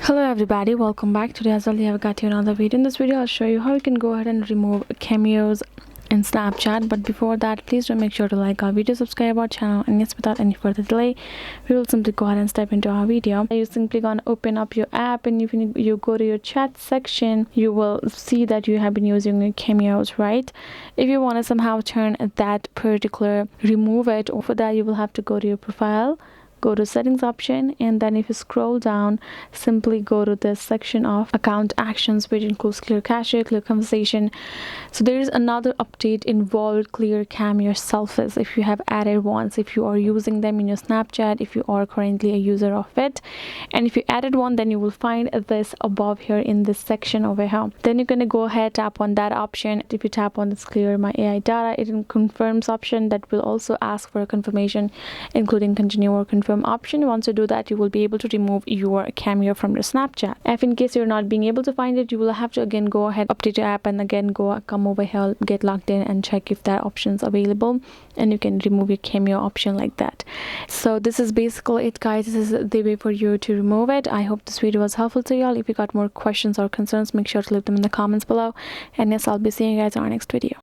Hello everybody, welcome back. Today as well, I have got you another video. In this video I'll show you how you can go ahead and remove cameos in Snapchat. But before that, please do make sure to like our video, subscribe our channel, and yes, without any further delay, we will simply go ahead and step into our video. You simply gonna open up your app, and if you go to your chat section, you will see that you have been using your cameos, right? If you want to somehow turn that particular, remove it, or for that you will have to go to your profile, go to settings option, and then if you scroll down, simply go to this section of account actions, which includes clear cache, clear conversation. So there is another update involved clear cameo selfies. If you have added once, if you are using them in your Snapchat, if you are currently a user of it, and if you added one, then you will find this above here in this section over here. Then you're going to go ahead, tap on that option. If you tap on this clear my AI data, it confirms option that will also ask for a confirmation, including continue or confirm option. Once you do that, you will be able to remove your cameo from your Snapchat. If in case you're not being able to find it, you will have to again go ahead, update your app, and again come over here, get logged in, and check if that option is available, and you can remove your cameo option like that. So this is basically it, guys. This is the way for you to remove it. I hope this video was helpful to y'all. If you got more questions or concerns, make sure to leave them in the comments below, and yes, I'll be seeing you guys in our next video.